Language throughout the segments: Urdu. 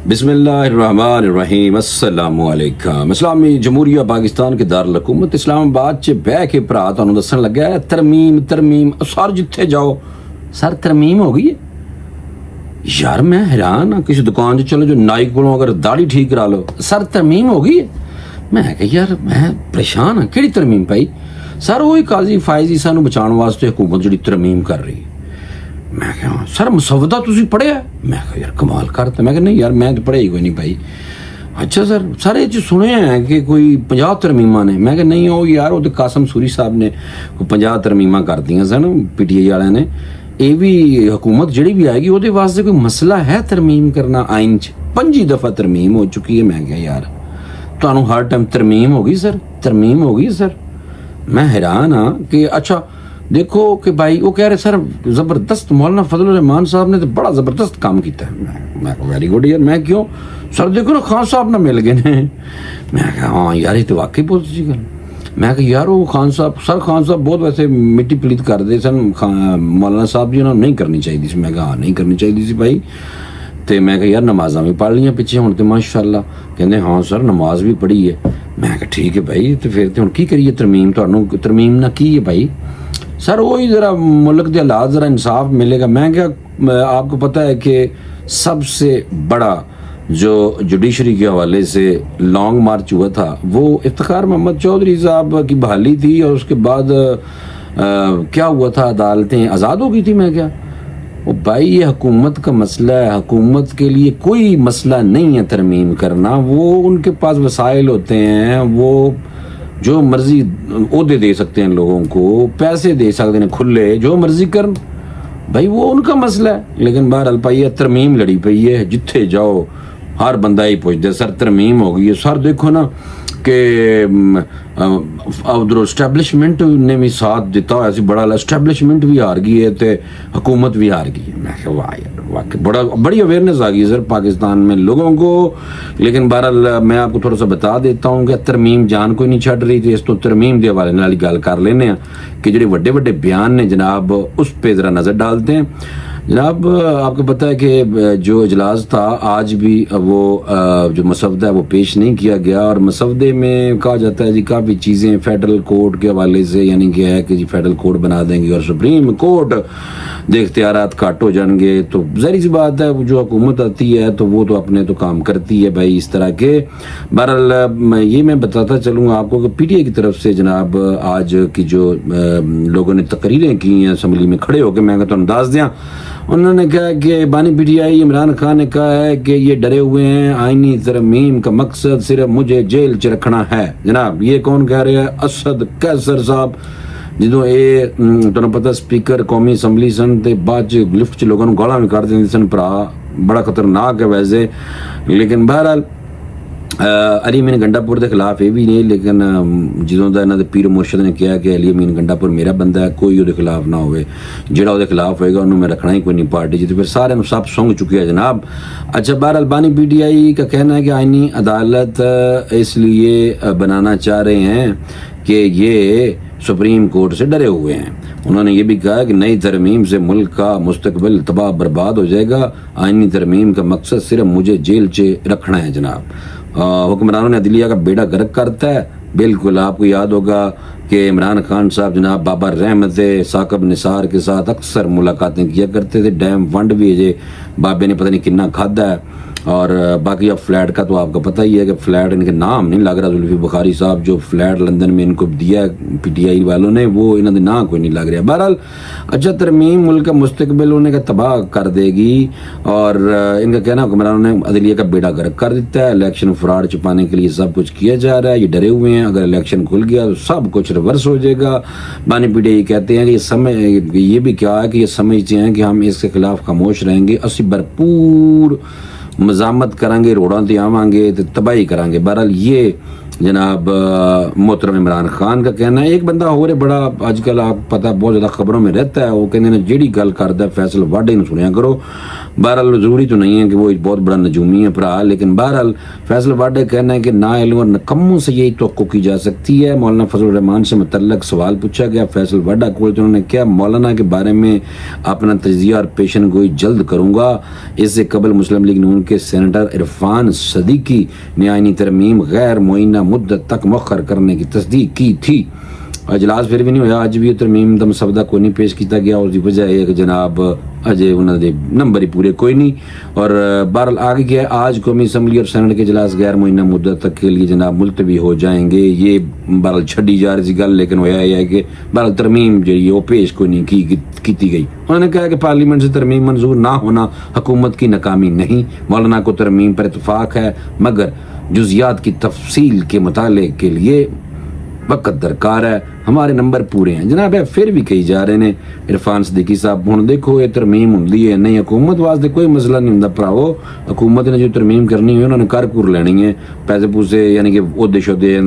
بسم اللہ الرحمن الرحیم السلام علیکم اسلامی جمہوریہ پاکستان کے دارالحکومت اسلام آباد چ بہ کے بھرا تہنوں دسن لگا ہے ترمیم سر جتھے جاؤ سر ترمیم ہو گئی ہے یار میں حیران ہاں کسی دکان چ چلو جو نائی کولوں اگر داڑھی ٹھیک کرا لو سر ترمیم ہو گئی ہے میں کہ یار میں پریشان ہاں کیڑی ترمیم پائی سر وہی قاضی فائزی سانو بچاؤ واسطے حکومت جڑی ترمیم کر رہی ہے میں کہ سر مسودہ تسی پڑھیا میں کہ یار کمال کرتا میں کہ نہیں یار میں تو پڑھیا ہی کوئی نہیں بھائی اچھا سر یہ سنیا ہے کہ کوئی 50 ترمیماں نے میں کہ نہیں وہ یار وہ تو قاسم سوری صاحب نے 50 ترمیماں کر دیا سن پی ٹی آئی والے نے یہ بھی حکومت جڑی بھی آئے گی وہ واسطے کوئی مسئلہ ہے ترمیم کرنا آئین 5 دفعہ ترمیم ہو چکی ہے میں کہ یار تمہیں ہر ٹائم ترمیم ہوگی سر میں حیران ہاں کہ اچھا دیکھو کہ بھائی وہ کہہ رہے سر زبردست مولانا فضل الرحمان صاحب نے تو بڑا زبردست کام کیتا ہے میں ویری گڈ یار میں کیوں سر دیکھو نا خان صاحب نہ مل گئے میں کہا ہاں یار یہ تو واقعی بہت اچھی گل میں کہ یار وہ خان صاحب بہت ویسے مٹی پلیت کر دے سن مولانا صاحب جی انہوں نے نہیں کرنی چاہیے سی میں کہا ہاں نہیں کرنی چاہیے سی بھائی تو میں کہ یار نمازاں بھی پڑھ لیاں پیچھے ہوں تو ماشاء اللہ کہندے ہاں سر نماز بھی پڑھی ہے میں کہ ٹھیک ہے بھائی تو پھر تو ہوں کی کریے ترمیم نہ کی ہے بھائی سر وہی ذرا ملک کے حالات ذرا انصاف ملے گا میں کیا آپ کو پتہ ہے کہ سب سے بڑا جو جوڈیشری کے حوالے سے لانگ مارچ ہوا تھا وہ افتخار محمد چودھری صاحب کی بحالی تھی اور اس کے بعد کیا ہوا تھا عدالتیں آزاد ہو گئی تھی میں کیا وہ بھائی یہ حکومت کا مسئلہ ہے حکومت کے لیے کوئی مسئلہ نہیں ہے ترمیم کرنا وہ ان کے پاس وسائل ہوتے ہیں وہ جو مرضی عہدے دے سکتے ہیں لوگوں کو پیسے دے سکتے ہیں کھلے جو مرضی کرن بھائی وہ ان کا مسئلہ ہے لیکن بہرحال پائی ترمیم لڑی پئی ہے جتھے جاؤ ہر بندہ ہی پوچھتے سر ترمیم ہو گئی ہے سر دیکھو نا کہ ادھر اسٹیبلشمنٹ نے بھی ساتھ دیتا ہوا سی بڑا اسٹیبلشمنٹ بھی ہار گئی ہے تو حکومت بھی ہار گئی ہے میں کہ واہ یار واقعی بڑی اویئرنیس آ گئی ہے سر پاکستان میں لوگوں کو لیکن بہرحال میں آپ کو تھوڑا سا بتا دیتا ہوں کہ ترمیم جان کوئی نہیں چھڈ رہی تھی اس تو ترمیم کے حوالے نال گل کر لینے ہیں کہ جڑے وڈے وڈے بیان نے جناب اس پہ ذرا نظر ڈالتے ہیں جناب آپ کو پتہ ہے کہ جو اجلاس تھا آج بھی وہ جو مسودہ ہے وہ پیش نہیں کیا گیا اور مسودے میں کہا جاتا ہے جی کافی چیزیں فیڈرل کورٹ کے حوالے سے یعنی کہ ہے کہ جی فیڈرل کورٹ بنا دیں گے اور سپریم کورٹ دے اختیارات کاٹ ہو جائیں گے تو ظاہر سی بات ہے جو حکومت آتی ہے تو وہ تو اپنے تو کام کرتی ہے بھائی اس طرح کے بہرحال یہ میں بتاتا چلوں آپ کو کہ پی ٹی آئی کی طرف سے جناب آج کی جو لوگوں نے تقریریں کی ہیں اسمبلی میں کھڑے ہو کے میں تو انداز دیا انہوں نے کہا کہ بانی P T I Imran Khan نے کہا ہے کہ یہ ڈرے ہوئے ہیں آئینی ترمیم کا مقصد صرف مجھے جیل چ رکھنا ہے جناب یہ کون کہہ رہے ہیں اسد قیصر صاحب جدوں یہ تمہیں پتہ سپیکر قومی اسمبلی سن تے بعد لفٹ چ لوگوں گالاں بھی کر دیں سن بھرا بڑا خطرناک ہے ویسے لیکن بہرحال علی امین گنڈاپور کے خلاف یہ بھی نہیں لیکن جدوں دا انہاں دے پیر مرشد نے کہا کہ علی امین گنڈاپور میرا بندہ ہے کوئی وہ خلاف نہ ہوئے جڑا وہ خلاف ہوئے گا انہوں میں رکھنا ہی کوئی نہیں پارٹی جی تو پھر سارے سب سونگ چکے ہیں جناب اچھا بہرحال بانی پی ٹی آئی کا کہنا ہے کہ آئینی عدالت اس لیے بنانا چاہ رہے ہیں کہ یہ سپریم کورٹ سے ڈرے ہوئے ہیں انہوں نے یہ بھی کہا کہ نئی ترمیم سے ملک کا مستقبل تباہ برباد ہو جائے گا آئینی ترمیم کا مقصد صرف مجھے جیل چ رکھنا ہے جناب حکمرانوں نے عدلیہ کا بیڑا غرق کرتا ہے بالکل آپ کو یاد ہوگا کہ عمران خان صاحب جناب بابر رحمت ثاقب نثار کے ساتھ اکثر ملاقاتیں کیا کرتے تھے ڈیم فنڈ بھی ہے بابے نے پتہ نہیں کتنا کھادا ہے اور باقی اب فلیٹ کا تو آپ کو پتہ ہی ہے کہ فلیٹ ان کے نام نہیں لگ رہا زلفی بخاری صاحب جو فلیٹ لندن میں ان کو دیا ہے پی ٹی آئی والوں نے وہ انہوں نے نام کوئی نہیں لگ رہا بہرحال اچھا ترمیم ملک کا مستقبل انہیں کا تباہ کر دے گی اور ان کا کہنا حکمرانوں نے عدلیہ کا بیڑا غرق کر دیتا ہے الیکشن فراڈ چھپانے کے لیے سب کچھ کیا جا رہا ہے یہ ڈرے ہوئے ہیں اگر الیکشن کھل گیا تو سب کچھ ریورس ہو جائے گا بانی پی ٹی آئی کہتے ہیں کہ یہ بھی کیا ہے کہ یہ سمجھتے ہیں کہ ہم اس کے خلاف خاموش رہیں گے اسی بھرپور مزاحمت کریں گے روڑاں تے آواں گے تے تباہی کریں گے بہرحال یہ جناب محترم عمران خان کا کہنا ہے ایک بندہ ہو رہے بڑا آج کل آپ پتہ بہت زیادہ خبروں میں رہتا ہے وہ کہتے ہیں جیڑی گل کرتا ہے فیصل واڈے نوں سنیا کرو بہرحال ضروری تو نہیں ہے کہ وہ ایک بہت بڑا نجومی ہے پرا، لیکن بہرحال فیصل واڈا کہنا ہے کہ ناعلم اور نکموں سے یہی توقع کی جا سکتی ہے۔ مولانا فضل الرحمان سے متعلق سوال پوچھا گیا فیصل واڈا کو، تو انہوں نے کیا مولانا کے بارے میں اپنا تجزیہ اور پیشن گوئی جلد کروں گا۔ اس سے قبل مسلم لیگ نون کے سینیٹر عرفان صدیقی نے آئینی ترمیم غیر معینہ مدت تک مؤخر کرنے کی تصدیق کی تھی۔ اجلاس پھر بھی نہیں ہویا، اج بھی ترمیم دا مسودہ کوئی نہیں پیش کیتا گیا، اور دی وجہ یہ ہے کہ جناب اجے انہوں نے نمبر ہی پورے کوئی نہیں۔ اور بہرحال آگے کیا ہے، آج قومی اسمبلی اور سینٹ کے اجلاس غیر معینہ مدت تک کے لیے جناب ملتوی ہو جائیں گے۔ یہ بہرحال چھڈی جا رہی گل، لیکن ہویا یہ ہے کہ بہرحال ترمیم جو ہے وہ پیش کوئی نہیں کیتی گئی۔ انہوں نے کہا کہ پارلیمنٹ سے ترمیم منظور نہ ہونا حکومت کی ناکامی نہیں، مولانا کو ترمیم پر اتفاق ہے، مگر جزیات کی تفصیل کے مطالعے کے لیے وقت درکار ہے، ہمارے نمبر پورے ہیں۔ جناب ہے پھر بھی کہی جا رہے ہیں عرفان صدیقی صاحب، ہوں دیکھو یہ ترمیم ہوندی ہے نہیں، حکومت واسطے کوئی مسئلہ نہیں ہوندا پراو، حکومت نے جو ترمیم کرنی ہے انہوں نے کر کر لینی ہے، پیسے پوسے یعنی کہ عہدے شہدے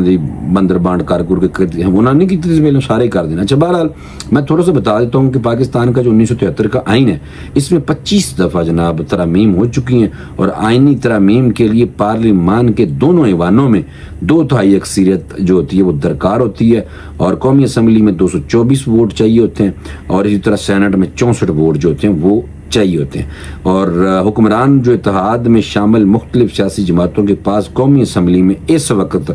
بندر بانٹ کر کے انہوں نے نہیں کی، پہلے سارے کر دینا۔ اچھا بہرحال میں تھوڑا سا بتا دیتا ہوں کہ پاکستان کا جو 1973 کا آئین ہے اس میں 25 دفعہ جناب ترامیم ہو چکی ہیں، اور آئینی ترامیم کے لیے پارلیمان کے دونوں ایوانوں میں 2/3 اکثریت جو ہوتی ہے وہ درکار ہوتی ہے، اور قومی اسمبلی میں 224 ووٹ چاہیے ہوتے ہیں، اور اسی طرح سینٹ میں 64 ووٹ جو ہوتے ہیں وہ چاہیے ہوتے ہیں۔ اور حکمران جو اتحاد میں شامل مختلف سیاسی جماعتوں کے پاس قومی اسمبلی میں اس وقت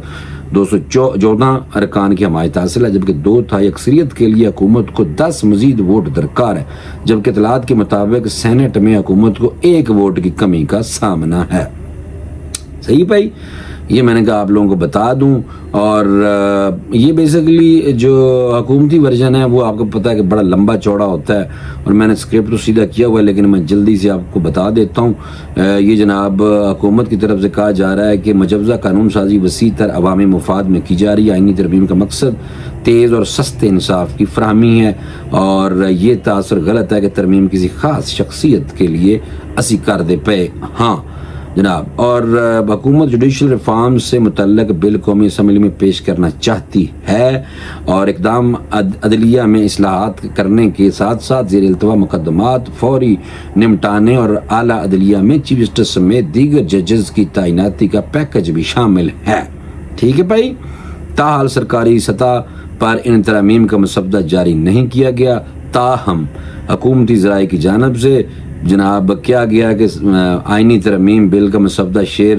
214 ارکان کی حمایت حاصل ہے، جبکہ 2/3 اکثریت کے لیے حکومت کو 10 مزید ووٹ درکار ہے، جبکہ اطلاعات کے مطابق سینٹ میں حکومت کو 1 ووٹ کی کمی کا سامنا ہے۔ صحیح بھائی، یہ میں نے کہا آپ لوگوں کو بتا دوں۔ اور یہ بیسیکلی جو حکومتی ورژن ہے وہ آپ کو پتہ ہے کہ بڑا لمبا چوڑا ہوتا ہے، اور میں نے اسکرپٹ تو سیدھا کیا ہوا ہے، لیکن میں جلدی سے آپ کو بتا دیتا ہوں۔ یہ جناب حکومت کی طرف سے کہا جا رہا ہے کہ مجوزہ قانون سازی وسیع تر عوامی مفاد میں کی جا رہی ہے، آئینی ترمیم کا مقصد تیز اور سستے انصاف کی فراہمی ہے، اور یہ تاثر غلط ہے کہ ترمیم کسی خاص شخصیت کے لیے اسی کر دے پے ہاں جناب۔ اور حکومت جوڈیشل ریفارم سے متعلق بل قومی اسمبلی میں پیش کرنا چاہتی ہے، اور اقدام عدلیہ میں اصلاحات کرنے کے ساتھ ساتھ زیر التوا مقدمات فوری نمٹانے اور اعلیٰ عدلیہ میں چیف جسٹس سمیت دیگر ججز کی تعیناتی کا پیکج بھی شامل ہے۔ ٹھیک ہے بھائی، تاحال سرکاری سطح پر ان ترامیم کا مسودہ جاری نہیں کیا گیا، تاہم حکومتی ذرائع کی جانب سے جناب کیا گیا کہ آئینی ترمیم بل کا مسودہ شیئر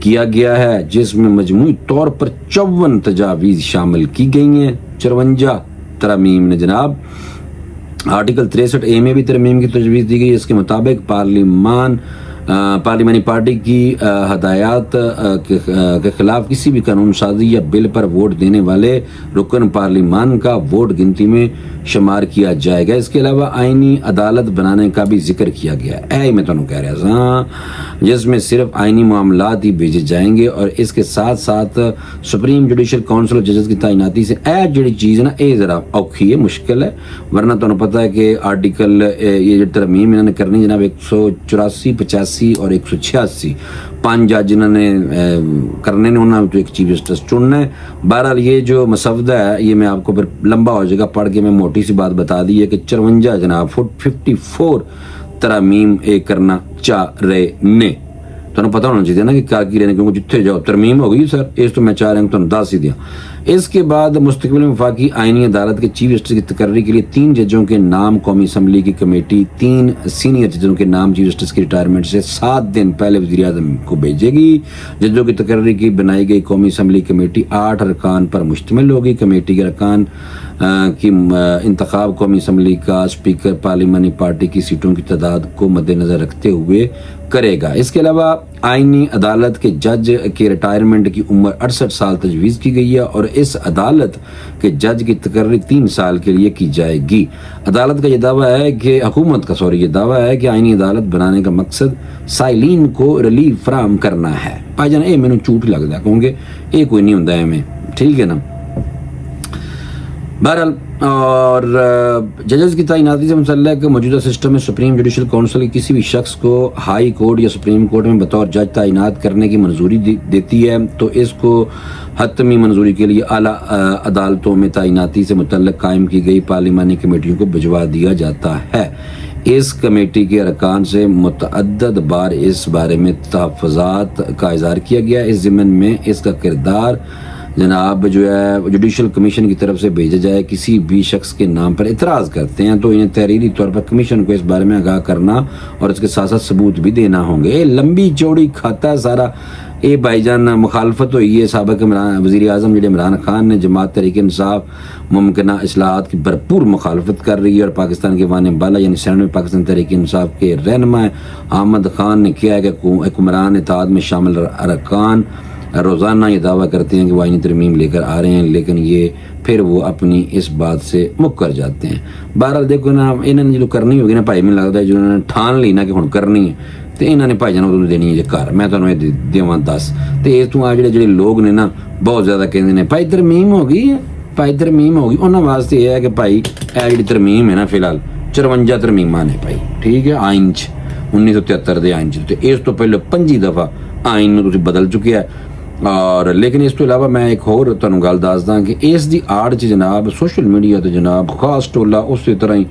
کیا گیا ہے، جس میں مجموعی طور پر 54 تجاویز شامل کی گئی ہیں۔ 54 ترامیم نے جناب آرٹیکل 63A میں بھی ترمیم کی تجویز دی گئی، اس کے مطابق پارلیمانی پارٹی کی ہدایات کے خلاف کسی بھی قانون سازی یا بل پر ووٹ دینے والے رکن پارلیمان کا ووٹ گنتی میں شمار کیا جائے گا۔ اس کے علاوہ آئینی عدالت بنانے کا بھی ذکر کیا گیا ہے، میں تمہیں کہہ رہا ہاں، جس میں صرف آئینی معاملات ہی بھیجے جائیں گے، اور اس کے ساتھ ساتھ سپریم جوڈیشل کونسل اور ججز کی تعیناتی سے جڑی چیز ہے نا یہ ذرا اوکھی ہے، مشکل ہے، ورنہ تمہیں پتہ ہے کہ آرٹیکل یہ جو ترمیم انہوں نے کرنی جناب 184 85 اور 186 5 جج جنہوں نے کرنے نے، انہوں نے تو ایک چیف جسٹس چننا ہے۔ بہرحال یہ جو مسودہ ہے یہ میں آپ کو پھر لمبا ہو جائے گا پڑھ کے، میں موٹی سی بات بتا دی ہے کہ 54 جناب 54 ترامیم کرنا چاہ رہے نے۔ تو پتہ ہونا چاہیے نا کہ کیا کی رہے، کیونکہ جتھے جاؤ ترمیم ہو گئی سر، اس تو میں چاہ رہا ہوں تمہیں دس ہی دیا۔ اس کے بعد مستقبل وفاقی آئینی عدالت کے چیف جسٹس کی تقرری کے لیے 3 ججوں کے نام قومی اسمبلی کی کمیٹی 3 سینئر ججوں کے نام چیف جسٹس کی ریٹائرمنٹ سے 7 دن پہلے وزیر اعظم کو بھیجے گی۔ ججوں کی تقرری کی بنائی گئی قومی اسمبلی کمیٹی 8 ارکان پر مشتمل ہوگی۔ کمیٹی کے ارکان کی انتخاب قومی اسمبلی کا اسپیکر پارلیمانی پارٹی کی سیٹوں کی تعداد کو مد نظر رکھتے ہوئے کرے گا۔ اس کے علاوہ آئینی عدالت کے جج کے ریٹائرمنٹ کی عمر 68 سال تجویز کی گئی ہے، اور اس عدالت کے جج کی تقرری 3 سال کے لیے کی جائے گی۔ عدالت کا یہ دعویٰ ہے کہ یہ دعویٰ ہے کہ آئینی عدالت بنانے کا مقصد سائلین کو ریلیف فراہم کرنا ہے۔ بھائی جان میں چوٹ لگتا ہے کہوں گے یہ کوئی نہیں ہوتا ہے میں، ٹھیک ہے نا۔ بہرحال اور ججز کی تعیناتی سے متعلق موجودہ سسٹم میں سپریم جوڈیشل کونسل کسی بھی شخص کو ہائی کورٹ یا سپریم کورٹ میں بطور جج تعینات کرنے کی منظوری دیتی ہے، تو اس کو حتمی منظوری کے لیے اعلیٰ عدالتوں میں تعیناتی سے متعلق قائم کی گئی پارلیمانی کمیٹیوں کو بھجوا دیا جاتا ہے۔ اس کمیٹی کے ارکان سے متعدد بار اس بارے میں تحفظات کا اظہار کیا گیا. اس ضمن میں اس کا کردار جناب جو ہے جوڈیشل کمیشن کی طرف سے بھیجا جائے. کسی بھی شخص کے نام پر اعتراض کرتے ہیں تو انہیں تحریری طور پر کمیشن کو اس بارے میں آگاہ کرنا اور اس کے ساتھ ساتھ ثبوت بھی دینا ہوں گے. لمبی چوڑی کھاتا ہے سارا. اے بھائی جان مخالفت ہوئی ہے سابق وزیر اعظم جڑے عمران خان نے. جماعت تحریک انصاف ممکنہ اصلاحات کی بھرپور مخالفت کر رہی ہے اور پاکستان کے ایوان بالا یعنی سینٹ میں پاکستان تحریک انصاف کے رہنما احمد خان نے کیا ہے کہ حکمران اتحاد میں شامل ارکان روزانہ یہ دعویٰ کرتے ہیں کہ وہ آئینی ترمیم لے کر آ رہے ہیں، لیکن یہ پھر وہ اپنی اس بات سے مکر جاتے ہیں. بہرحال دیکھو نا انہوں نے جو کرنی ہوگی نا بھائی میں لگتا ہے جنہوں نے ٹھان لی نا کہ ہن کرنی ہے تو انہوں نے بھائی جان دینی ہے گھر. میں تمہیں یہ دیواں 10 تو اس تو آ جڑے لوگ نے نا بہت زیادہ کہتے ہیں بھائی ترمیم ہو گئی ہے، بھائی ترمیم ہو گئی. انہوں واسطے یہ ہے کہ بھائی یہ جڑی ترمیم ہے نا فی الحال 54 ترمیماں نے بھائی، ٹھیک ہے، آئین 1973 دے آئین تو اس تو پہلے 5 دفعہ آئین نو تسی بدل چکے ہے. اور لیکن اس تو علاوہ میں ایک اور تمہیں گل دسدا کہ اس دی آڑ چ جناب سوشل میڈیا تے جناب خاص ٹولا اسی طرح ہی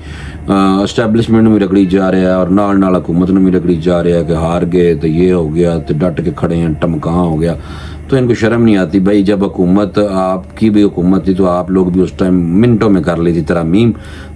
اسٹیبلشمنٹ میں رگڑی جا رہا ہے اور نال حکومت میں رگڑی جا رہا ہے کہ ہار گئے تو یہ ہو گیا تو ڈٹ کے کھڑے ہیں ٹمکاں ہو گیا. تو ان کو شرم نہیں آتی بھائی؟ جب حکومت آپ کی بھی حکومت تھی تو آپ لوگ بھی اس ٹائم منٹوں میں کر لی تھی ترامیم.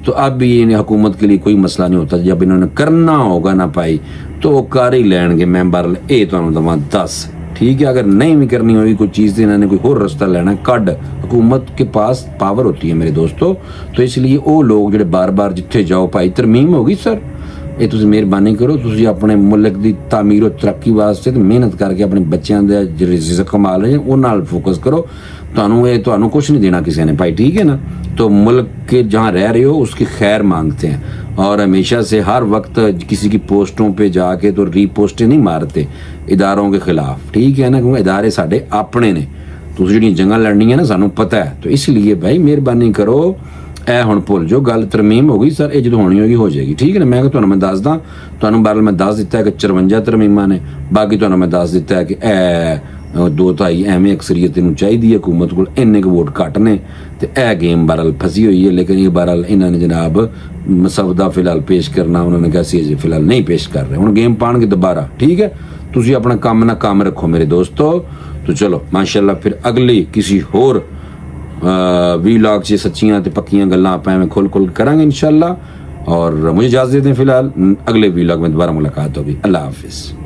تو اب بھی یہ حکومت کے لیے کوئی مسئلہ نہیں ہوتا. جب انہوں نے کرنا ہوگا نا بھائی تو وہ کر ہی لین گے. ممبر اے تو دواں 10 ٹھیک ہے. اگر نہیں بھی کرنی ہوگی کوئی چیز تو انہوں نے کوئی اور رستہ لینا ہے کڈ. حکومت کے پاس پاور ہوتی ہے میرے دوستو. تو اس لیے وہ لوگ جڑے بار بار جتھے جاؤ بھائی ترمیم ہوگی سر یہ تسی مہربانی کرو. تسی اپنے ملک دی تعمیر و ترقی واسطے تو محنت کر کے اپنے بچیاں دے رزق کما رہے ہیں وہ نال فوکس کرو. تانوں کچھ نہیں دینا کسی نے بھائی، ٹھیک ہے نا. تو ملک کے جہاں رہ رہے ہو اس کی خیر مانگتے ہیں اور ہمیشہ سے ہر وقت کسی کی پوسٹوں پہ جا کے تو ری پوسٹیں نہیں مارتے اداروں کے خلاف، ٹھیک ہے نا، کیونکہ ادارے ساڈے اپنے نے. تسی جڑی جنگاں لڑنی ہے نا سانوں پتہ ہے. تو اس لیے بھائی مہربانی کرو اے ہن بھول جو گل ترمیم ہو گئی سر یہ جدوں ہونی ہوگی ہو جائے گی، ٹھیک ہے نا. میں تمہیں میں دس داں تمہیں بہرحال میں دس دیتا ہے کہ 54 ترمیماں نے. باقی تمہیں میں دس دیتا ہے کہ اے 2/3 ایویں اکثریت نوں چاہیے حکومت کو اننے کے ووٹ گھٹ نے تو اے گیم بہرحال پھنسی ہوئی ہے. لیکن یہ بہرحال انہوں نے جناب مسودہ فی الحال پیش کرنا انہوں نے کہا سی فی الحال نہیں پیش کر رہے. ہوں گیم پان کے دوبارہ، ٹھیک ہے. تسی اپنا کام نہ کام رکھو میرے دوستو. تو چلو ماشاءاللہ پھر اگلی کسی اور ویلاگ سے سچیاں تے پکیاں گلاں آپ میں کھول کریں گے انشاءاللہ. اور مجھے اجازت دیں فی الحال، اگلے ویلاگ میں دوبارہ ملاقات ہوگی. اللہ حافظ.